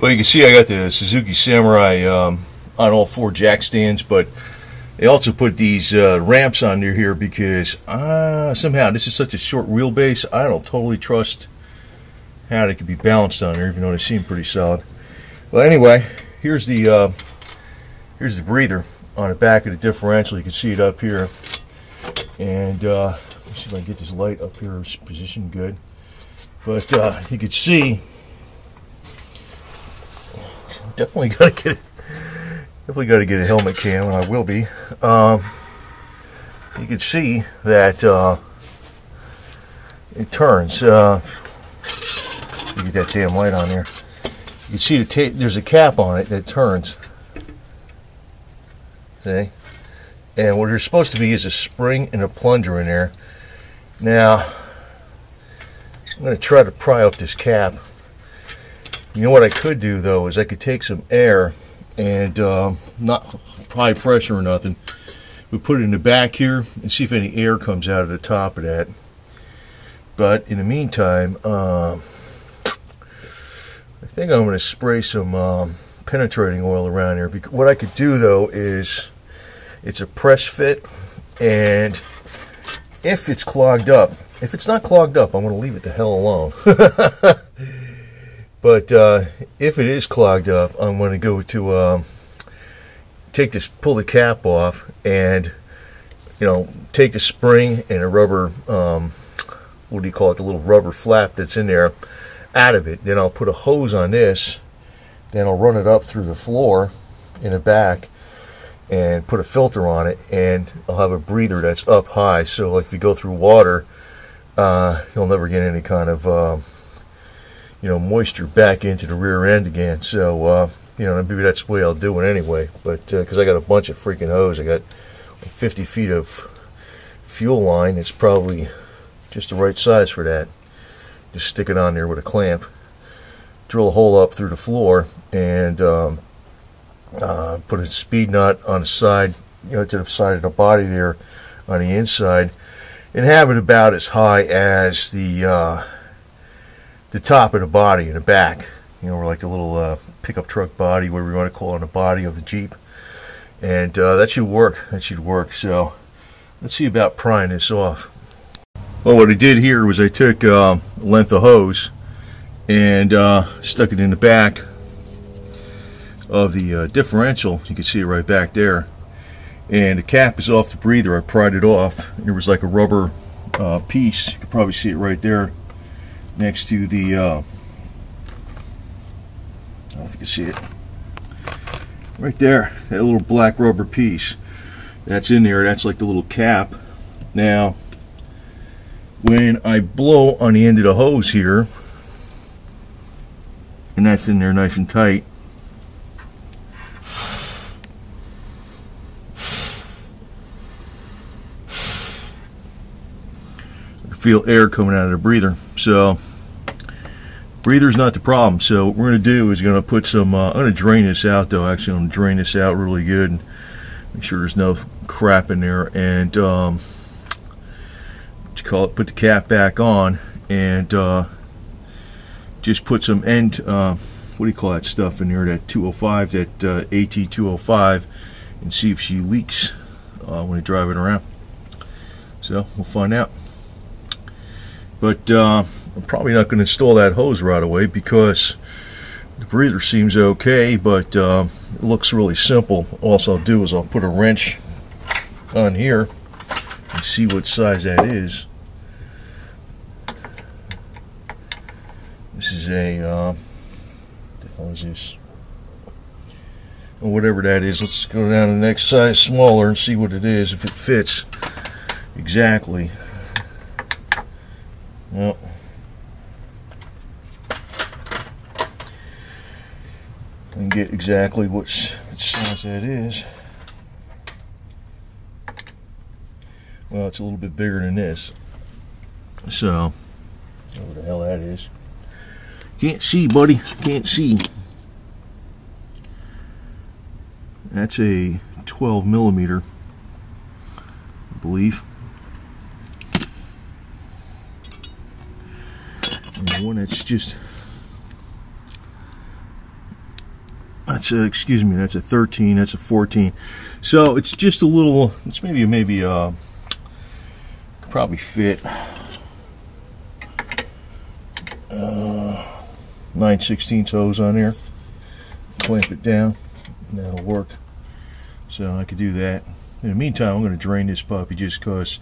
Well, you can see I got the Suzuki Samurai on all four jack stands, but they also put these ramps under here because somehow this is such a short wheelbase. I don't totally trust how they could be balanced on there, even though they seem pretty solid. Well, anyway, here's the breather on the back of the differential. You can see it up here, and let's see if I can get this light up here positioned good. But you can see. Definitely got to get a helmet cam, and I will be. You can see that it turns. You get that damn light on there. You can see there's a cap on it that turns. See? And what there's supposed to be is a spring and a plunger in there. Now, I'm going to try to pry up this cap. You know what I could do, though, is I could take some air and not high pressure or nothing. We put it in the back here and see if any air comes out of the top of that. But in the meantime, I think I'm going to spray some penetrating oil around here. What I could do, though, is it's a press fit, and if it's clogged up, if it's not clogged up, I'm going to leave it the hell alone. But if it is clogged up, I'm going to go to pull the cap off, and take the spring and a rubber, what do you call it, the little rubber flap that's in there, out of it. Then I'll put a hose on this, then I'll run it up through the floor in the back, and put a filter on it, and I'll have a breather that's up high, so like if you go through water, you'll never get any kind of moisture back into the rear end again. So, maybe that's the way I'll do it anyway. But because I got a bunch of freaking hose, I got 50 feet of fuel line. It's probably just the right size for that. Just stick it on there with a clamp, drill a hole up through the floor, and put a speed nut on the side, to the side of the body there on the inside, and have it about as high as the top of the body in the back, or like the little pickup truck body, whatever you want to call it, on the body of the Jeep. And that should work. So let's see about prying this off. Well, what I did here was I took a length of hose and stuck it in the back of the differential. You can see it right back there. And the cap is off the breather. I pried it off. There was like a rubber piece. You can probably see it right there next to the, I don't know if you can see it, right there, that little black rubber piece that's in there. That's like the little cap. Now, when I blow on the end of the hose here, and that's in there nice and tight, feel air coming out of the breather. So breather's not the problem. So what we're going to do is going to put some I'm going to drain this out, though. Actually, I'm going to drain this out really good and make sure there's no crap in there, and put the cap back on, and just put some end what do you call that stuff in there, that 205, that AT 205, and see if she leaks when we drive it around. So we'll find out. But I'm probably not going to install that hose right away because the breather seems okay, but it looks really simple. All I'll do is I'll put a wrench on here and see what size that is. This is a, what the hell is this? Well, whatever that is, let's go down to the next size smaller and see what it is, if it fits exactly. Well, I can get exactly what size that is. Well, it's a little bit bigger than this. So, whatever the hell that is. Can't see, buddy. Can't see. That's a 12 millimeter, I believe. And the one that's just That's a, excuse me, that's a 13, that's a 14. So it's just a little, it's maybe could probably fit 9/16 hose on there. Clamp it down, and that'll work. So I could do that. In the meantime, I'm going to drain this puppy just because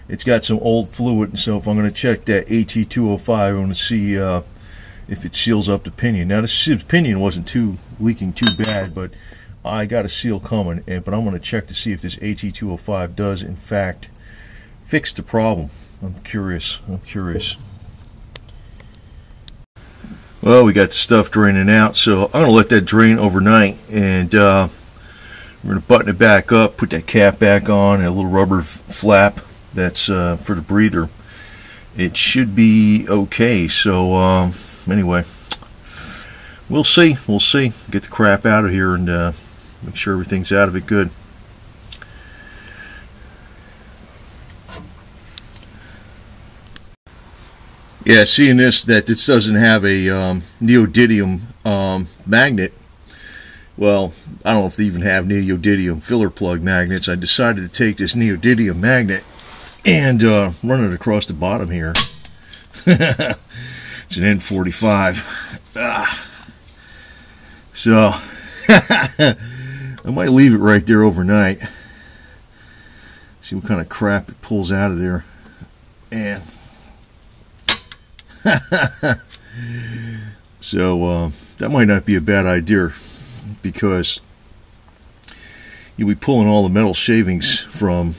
it's got some old fluid, and so if I'm going to check that AT205, I'm going to see if it seals up the pinion. Now this pinion wasn't leaking too bad, but I got a seal coming, but I'm going to check to see if this AT205 does in fact fix the problem. I'm curious. Well, we got the stuff draining out, so I'm going to let that drain overnight, and we're going to button it back up, put that cap back on, and a little rubber flap that's for the breather. It should be okay. So anyway, we'll see. Get the crap out of here and make sure everything's out of it good. Yeah, seeing that this doesn't have a neodymium magnet. Well, I don't know if they even have neodymium filler plug magnets. I decided to take this neodymium magnet and run it across the bottom here. It's an N45. So I might leave it right there overnight. See what kind of crap it pulls out of there. And so that might not be a bad idea, because you'll be pulling all the metal shavings from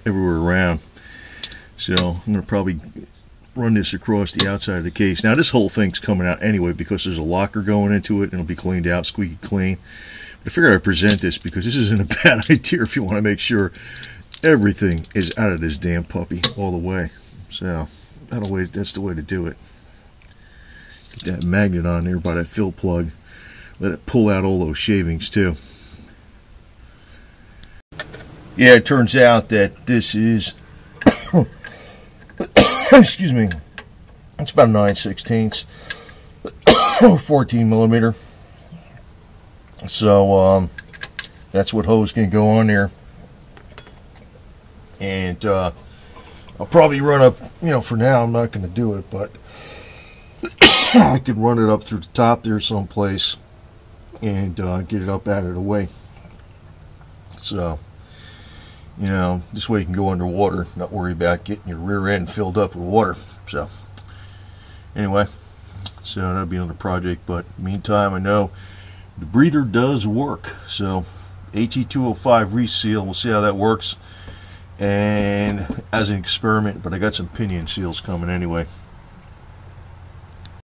everywhere around. So I'm going to probably run this across the outside of the case. Now this whole thing's coming out anyway because there's a locker going into it, and it'll be cleaned out, squeaky clean. But I figured I'd present this because this isn't a bad idea if you want to make sure everything is out of this damn puppy all the way. So that's the way to do it. Get that magnet on there by that fill plug. Let it pull out all those shavings too. Yeah, it turns out that this is excuse me, it's about 9/16 or 14 millimeter. So that's what hose can go on there. And I'll probably run up, for now I'm not going to do it, but I could run it up through the top there someplace and get it up out of the way. So, this way you can go underwater, not worry about getting your rear end filled up with water. So, anyway, so that'll be another project, but meantime, I know the breather does work. So, AT205 reseal, we'll see how that works, and as an experiment, but I got some pinion seals coming anyway.